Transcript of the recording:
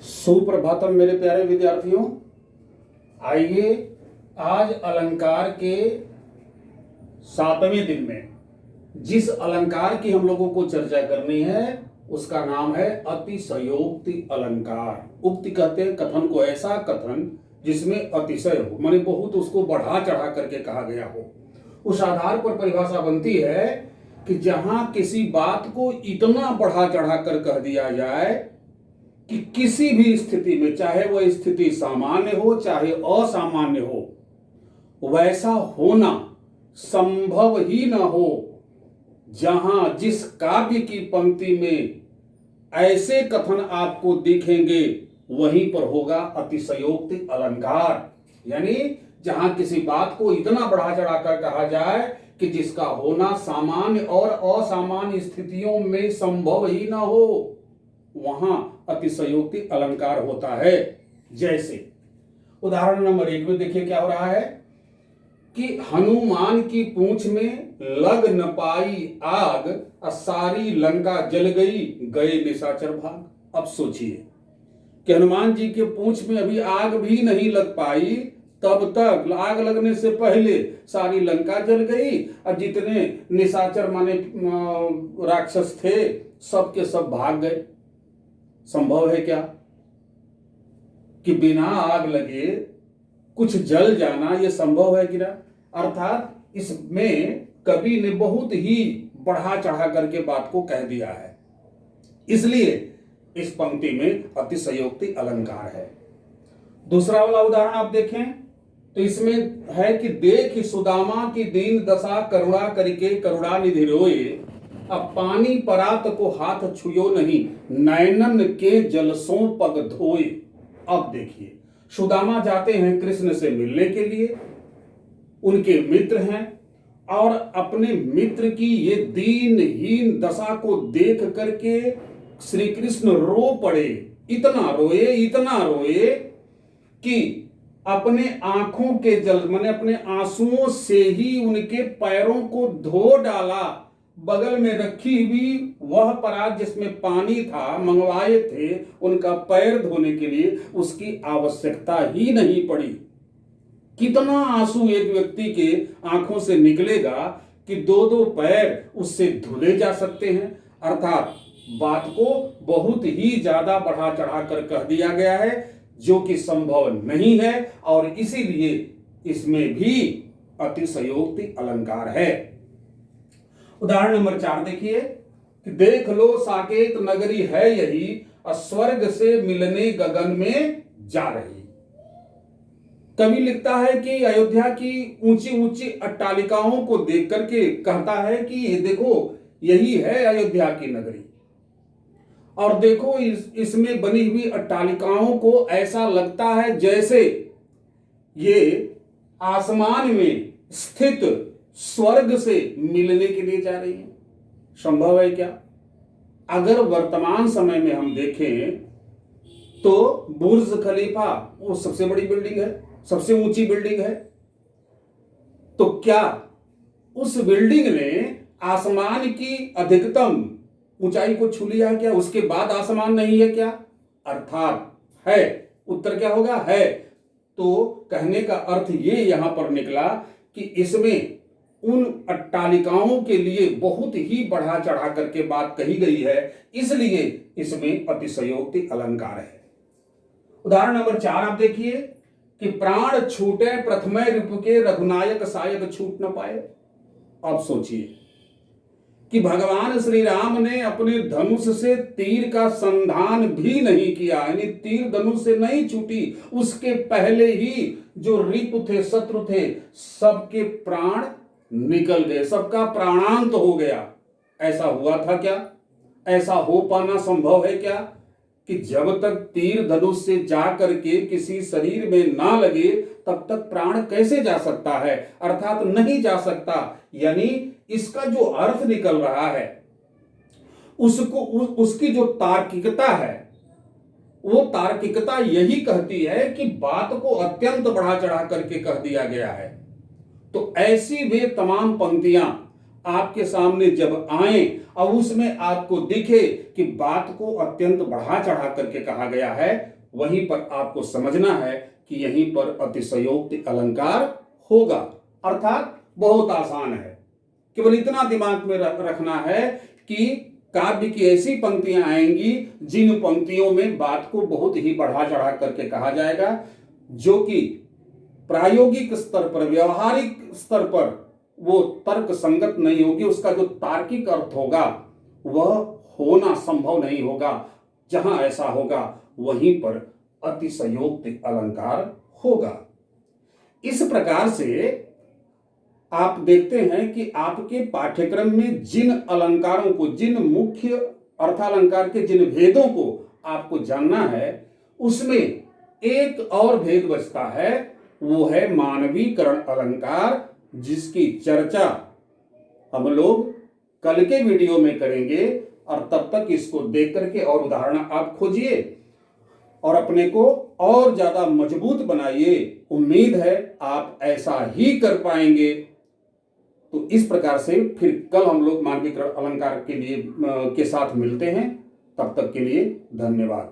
सुप्रभातम मेरे प्यारे विद्यार्थियों। आइए आज अलंकार के 7वें दिन में जिस अलंकार की हम लोगों को चर्चा करनी है उसका नाम है अतिशयोक्ति अलंकार। उक्ति कहते हैं कथन को, ऐसा कथन जिसमें अतिशय हो, माने बहुत उसको बढ़ा चढ़ा करके कहा गया हो। उस आधार पर परिभाषा बनती है कि जहां किसी बात को इतना बढ़ा चढ़ा कर कह दिया जाए कि किसी भी स्थिति में, चाहे वह स्थिति सामान्य हो चाहे असामान्य हो, वैसा होना संभव ही न हो। जहां जिस काव्य की पंक्ति में ऐसे कथन आपको दिखेंगे वहीं पर होगा अतिशयोक्ति अलंकार। यानी जहां किसी बात को इतना बढ़ा चढ़ाकर कहा जाए कि जिसका होना सामान्य और असामान्य स्थितियों में संभव ही ना हो, वहां अतिशयोक्ति अलंकार होता है। जैसे उदाहरण नंबर 1 में देखिए क्या हो रहा है कि हनुमान की पूंछ में लग न पाई आग, सारी लंका जल गई, गए निशाचर भाग। अब सोचिए कि हनुमान जी के पूंछ में अभी आग भी नहीं लग पाई, तब तक आग लगने से पहले सारी लंका जल गई और जितने निशाचर माने राक्षस थे सब के सब भाग गए। संभव है क्या कि बिना आग लगे कुछ जल जाना? यह संभव है कि ना? अर्थात इसमें कवि ने बहुत ही बढ़ा चढ़ा करके बात को कह दिया है, इसलिए इस पंक्ति में अतिशयोक्ति अलंकार है। दूसरा वाला उदाहरण आप देखें तो इसमें है कि देख सुदामा की दीन दशा, करुणा करके करुणा निधि रोए, अब पानी परात को हाथ छुयो नहीं, नैनन के जलसों पग धोए। अब देखिए सुदामा जाते हैं कृष्ण से मिलने के लिए, उनके मित्र हैं और अपने मित्र की ये दीनहीन दशा को देख करके श्री कृष्ण रो पड़े। इतना रोए कि अपने आंखों के जल माने अपने आंसुओं से ही उनके पैरों को धो डाला। बगल में रखी हुई वह परात जिसमें पानी था, मंगवाए थे उनका पैर धोने के लिए, उसकी आवश्यकता ही नहीं पड़ी। कितना आंसू एक व्यक्ति के आंखों से निकलेगा कि दो पैर उससे धुले जा सकते हैं। अर्थात बात को बहुत ही ज्यादा बढ़ा चढ़ा कर कह दिया गया है जो कि संभव नहीं है, और इसीलिए इसमें भी अतिशयोक्ति अलंकार है। उदाहरण नंबर 4 देखिए कि देख लो साकेत नगरी है यही, स्वर्ग से मिलने गगन में जा रही। कवि लिखता है कि अयोध्या की ऊंची ऊंची अट्टालिकाओं को देख करके कहता है कि ये देखो यही है अयोध्या की नगरी, और देखो इसमें बनी हुई अट्टालिकाओं को ऐसा लगता है जैसे ये आसमान में स्थित स्वर्ग से मिलने के लिए जा रही है। संभव है क्या? अगर वर्तमान समय में हम देखें तो बुर्ज खलीफा वो सबसे बड़ी बिल्डिंग है, सबसे ऊंची बिल्डिंग है, तो क्या उस बिल्डिंग ने आसमान की अधिकतम ऊंचाई को छू लिया है क्या? उसके बाद आसमान नहीं है क्या? अर्थात है। उत्तर क्या होगा? है। तो कहने का अर्थ ये यहां पर निकला कि इसमें उन अट्टालिकाओं के लिए बहुत ही बढ़ा चढ़ा करके बात कही गई है, इसलिए इसमें अतिशयोक्ति अलंकार है। उदाहरण नंबर 4 आप देखिए कि प्राण छूटे प्रथम रिपु के, रघुनायक सायक छूट न पाए। अब सोचिए कि भगवान श्री राम ने अपने धनुष से तीर का संधान भी नहीं किया, यानी तीर धनुष से नहीं छूटी, उसके पहले ही जो रिपु थे, शत्रु थे, सबके प्राण निकल गए, सबका प्राणांत हो गया। ऐसा हुआ था क्या? ऐसा हो पाना संभव है क्या कि जब तक तीर धनुष से जा करके किसी शरीर में ना लगे तब तक प्राण कैसे जा सकता है? अर्थात नहीं जा सकता। यानी इसका जो अर्थ निकल रहा है उसकी जो तार्किकता है, वो तार्किकता यही कहती है कि बात को अत्यंत बढ़ा चढ़ा करके कह दिया गया है। तो ऐसी वे तमाम पंक्तियां आपके सामने जब आए और उसमें आपको दिखे कि बात को अत्यंत बढ़ा चढ़ा करके कहा गया है, वहीं पर आपको समझना है कि यहीं पर अतिशयोक्ति अलंकार होगा। अर्थात बहुत आसान है, केवल इतना दिमाग में रखना है कि काव्य की ऐसी पंक्तियां आएंगी जिन पंक्तियों में बात को बहुत ही बढ़ा चढ़ा करके कहा जाएगा, जो कि प्रायोगिक स्तर पर, व्यवहारिक स्तर पर वो तर्क संगत नहीं होगी। उसका जो तार्किक अर्थ होगा वह होना संभव नहीं होगा। जहां ऐसा होगा वहीं पर अतिशयोक्ति अलंकार होगा। इस प्रकार से आप देखते हैं कि आपके पाठ्यक्रम में जिन अलंकारों को, जिन मुख्य अर्थालंकार के जिन भेदों को आपको जानना है, उसमें एक और भेद बचता है, वो है मानवीकरण अलंकार, जिसकी चर्चा हम लोग कल के वीडियो में करेंगे। और तब तक इसको देख करके और उदाहरण आप खोजिए और अपने को और ज्यादा मजबूत बनाइए। उम्मीद है आप ऐसा ही कर पाएंगे। तो इस प्रकार से फिर कल हम लोग मानवीकरण अलंकार के लिए के साथ मिलते हैं। तब तक के लिए धन्यवाद।